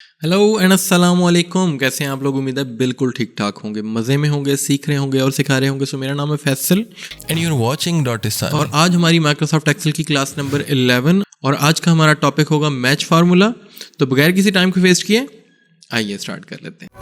Hello and अस्सलाम वालेकुम। कैसे हैं आप लोग? उम्मीद है बिल्कुल ठीक ठाक होंगे, मज़े में होंगे, सीख रहे होंगे और सिखा रहे होंगे। सो मेरा नाम है Faisal and you're watching Dottistan. और आज हमारी माइक्रोसॉफ्ट एक्सेल की क्लास नंबर 11 और आज का हमारा टॉपिक होगा मैच फार्मूला। तो बगैर किसी टाइम को वेस्ट किए आइए स्टार्ट कर लेते हैं।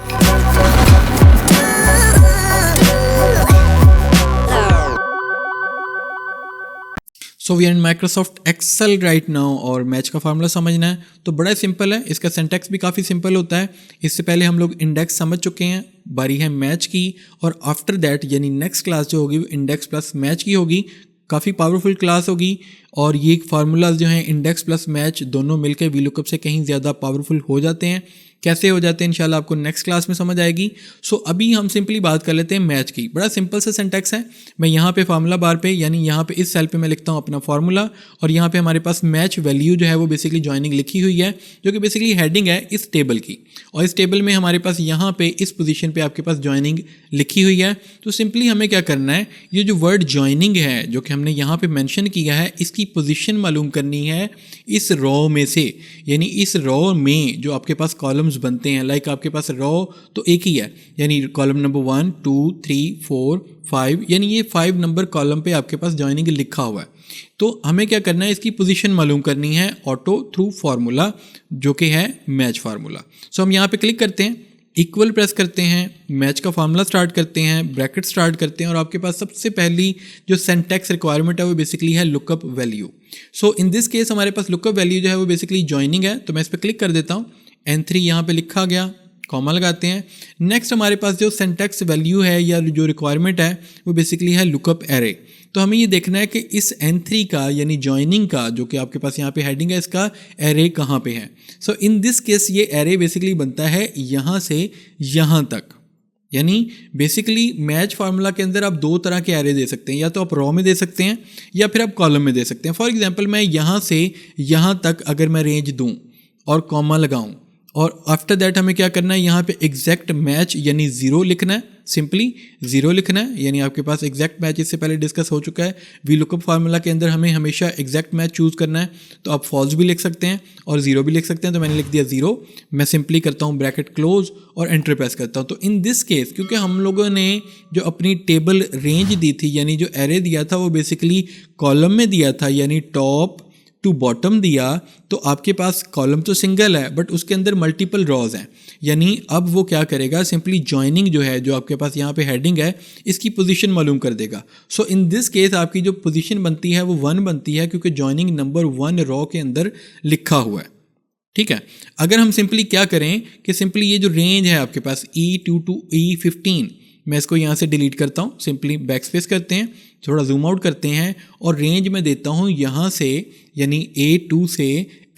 So we are in Microsoft Excel right now और मैच का फार्मूला समझना है तो बड़ा सिंपल है। इसका सिंटैक्स भी काफ़ी सिंपल होता है। इससे पहले हम लोग इंडेक्स समझ चुके हैं, बारी है मैच की। और आफ्टर दैट यानी नेक्स्ट क्लास जो होगी वो इंडेक्स प्लस मैच की होगी। काफ़ी पावरफुल क्लास होगी और ये फार्मूलाज जो हैं इंडेक्स प्लस मैच दोनों मिलकर वीलुकअप से कहीं ज़्यादा पावरफुल हो जाते हैं। कैसे हो जाते हैं इंशाल्लाह आपको नेक्स्ट क्लास में समझ आएगी। सो अभी हम सिंपली बात कर लेते हैं मैच की। बड़ा सिंपल सा सिंटैक्स है। मैं यहाँ पे फार्मूला बार पे यानी यहाँ पे इस सेल पे मैं लिखता हूँ अपना फार्मूला और यहाँ पे हमारे पास मैच वैल्यू जो है वो बेसिकली ज्वाइनिंग लिखी हुई है, जो कि बेसिकली हेडिंग है इस टेबल की। और इस टेबल में हमारे पास यहाँ पे इस पोजीशन पे आपके पास ज्वाइनिंग लिखी हुई है। तो सिंपली हमें क्या करना है, ये जो वर्ड ज्वाइनिंग है जो कि हमने यहाँ पे मेंशन किया है, इसकी पोजीशन मालूम करनी है इस रो में से। यानी इस रो में जो आपके पास कॉलम्स बनते हैं, लाइक आपके पास रो तो एक ही है, यानी कॉलम नंबर 1 2 3 4 5, यानी ये 5 नंबर कॉलम पे आपके पास ज्वाइनिंग लिखा हुआ है। तो हमें क्या करना है, इसकी पोजीशन मालूम करनी है ऑटो थ्रू फार्मूला जो कि है मैच फार्मूला। सो हम यहाँ पे क्लिक करते हैं, इक्वल प्रेस करते हैं, मैच का फार्मूला स्टार्ट करते हैं, ब्रैकेट स्टार्ट करते हैं और आपके पास सबसे पहली जो सिंटैक्स रिक्वायरमेंट है वो बेसिकली है lookup value. So in this case हमारे पास लुकअप वैल्यू जो है वो बेसिकली ज्वाइनिंग है। तो मैं इस पर क्लिक कर देता हूँ, N3 यहाँ पे लिखा गया, कॉमा लगाते हैं। नेक्स्ट हमारे पास जो सिंटैक्स वैल्यू है या जो रिक्वायरमेंट है वो बेसिकली है लुकअप एरे। तो हमें ये देखना है कि इस N3 का यानी ज्वाइनिंग का जो कि आपके पास यहाँ पे हेडिंग है, इसका एरे कहाँ पे है। सो इन दिस केस ये एरे बेसिकली बनता है यहाँ से यहाँ तक। यानी बेसिकली मैच फार्मूला के अंदर आप दो तरह के एरे दे सकते हैं, या तो आप रो में दे सकते हैं या फिर आप कॉलम में दे सकते हैं। फॉर एग्जाम्पल मैं यहाँ से यहाँ तक अगर मैं रेंज दूँ और कॉमा लगाऊँ और आफ्टर दैट हमें क्या करना है, यहाँ पे एग्जैक्ट मैच यानी 0 लिखना है, सिंपली 0 लिखना है। यानी आपके पास एग्जैक्ट मैच इससे पहले डिस्कस हो चुका है। वी लुकअप फार्मूला के अंदर हमें हमेशा एग्जैक्ट मैच चूज़ करना है। तो आप फॉल्स भी लिख सकते हैं और 0 भी लिख सकते हैं। तो मैंने लिख दिया 0। मैं सिंपली करता हूँ ब्रैकेट क्लोज और एंटर प्रेस करता हूँ। तो इन दिस केस क्योंकि हम लोगों ने जो अपनी टेबल रेंज दी थी यानी जो एरे दिया था वो बेसिकली कॉलम में दिया था, यानी टॉप टू बॉटम दिया। तो आपके पास कॉलम तो सिंगल है बट उसके अंदर मल्टीपल रॉज हैं। यानी अब वो क्या करेगा, सिंपली ज्वाइनिंग जो है, जो आपके पास यहाँ पे हेडिंग है, इसकी पोजीशन मालूम कर देगा। सो इन दिस केस आपकी जो पोजीशन बनती है वो 1 बनती है क्योंकि ज्वाइनिंग नंबर 1 रॉ के अंदर लिखा हुआ है। ठीक है। अगर हम सिंपली क्या करें कि सिंपली ये जो रेंज है आपके पास E2 to E15, मैं इसको यहाँ से डिलीट करता हूँ। सिंपली बैक स्पेस करते हैं, थोड़ा जूम आउट करते हैं और रेंज में देता हूँ यहाँ से यानी A2 से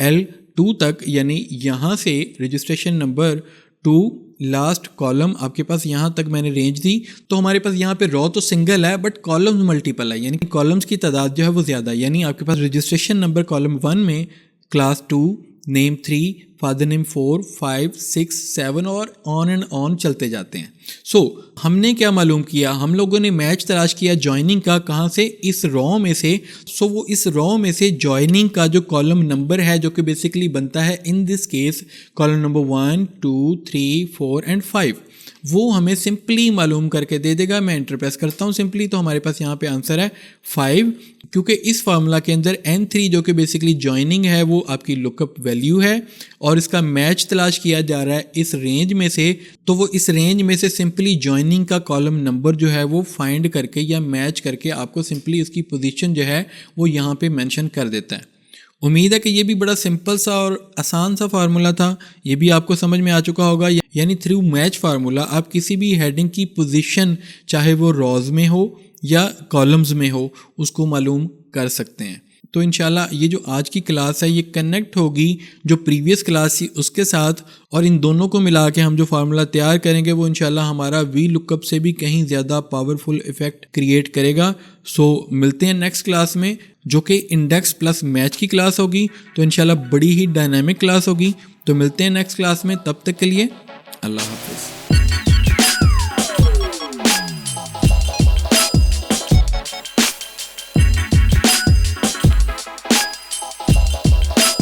L2 तक, यानी यहाँ से रजिस्ट्रेशन नंबर 2 लास्ट कॉलम आपके पास यहाँ तक मैंने रेंज दी। तो हमारे पास यहाँ पे रॉ तो सिंगल है बट कॉलम्स मल्टीपल है, यानी कॉलम्स की तादाद जो है वो ज़्यादा है। यानी आपके पास रजिस्ट्रेशन नंबर कॉलम 1 में क्लास 2, नेम 3, फादर नेम 4, 5, 6, 7 और ऑन एंड ऑन चलते जाते हैं। सो हमने क्या मालूम किया, हम लोगों ने मैच तलाश किया ज्वाइनिंग का, कहाँ से, इस रॉ में से। सो वो इस रॉ में से ज्वाइनिंग का जो कॉलम नंबर है जो कि बेसिकली बनता है in this case column number 1 2 3 4 and 5, वो हमें सिंपली मालूम करके दे देगा। मैं एंटर प्रेस करता हूँ सिंपली, तो हमारे पास यहाँ पे आंसर है 5। क्योंकि इस फार्मूला के अंदर N3 जो कि बेसिकली ज्वाइनिंग है वो आपकी लुकअप वैल्यू है और इसका मैच तलाश किया जा रहा है इस रेंज में से। तो वो इस रेंज में से सिंपली ज्वाइनिंग का कॉलम नंबर जो है वो फाइंड करके या मैच करके आपको सिंपली उसकी पोजीशन जो है वो यहाँ पे मेंशन कर देता है। उम्मीद है कि ये भी बड़ा सिंपल सा और आसान सा फार्मूला था, ये भी आपको समझ में आ चुका होगा। यानी थ्रू मैच फार्मूला आप किसी भी हेडिंग की पोजीशन चाहे वो रॉज में हो या कॉलम्स में हो उसको मालूम कर सकते हैं। तो इंशाल्लाह ये जो आज की क्लास है ये कनेक्ट होगी जो प्रीवियस क्लास थी उसके साथ, और इन दोनों को मिला के हम जो फार्मूला तैयार करेंगे वो इंशाल्लाह हमारा वी लुकअप से भी कहीं ज़्यादा पावरफुल इफेक्ट क्रिएट करेगा। सो मिलते हैं नेक्स्ट क्लास में जो कि इंडेक्स प्लस मैच की क्लास होगी। तो इंशाल्लाह बड़ी ही डायनामिक क्लास होगी। तो मिलते हैं नेक्स्ट क्लास में, तब तक के लिए अल्लाह।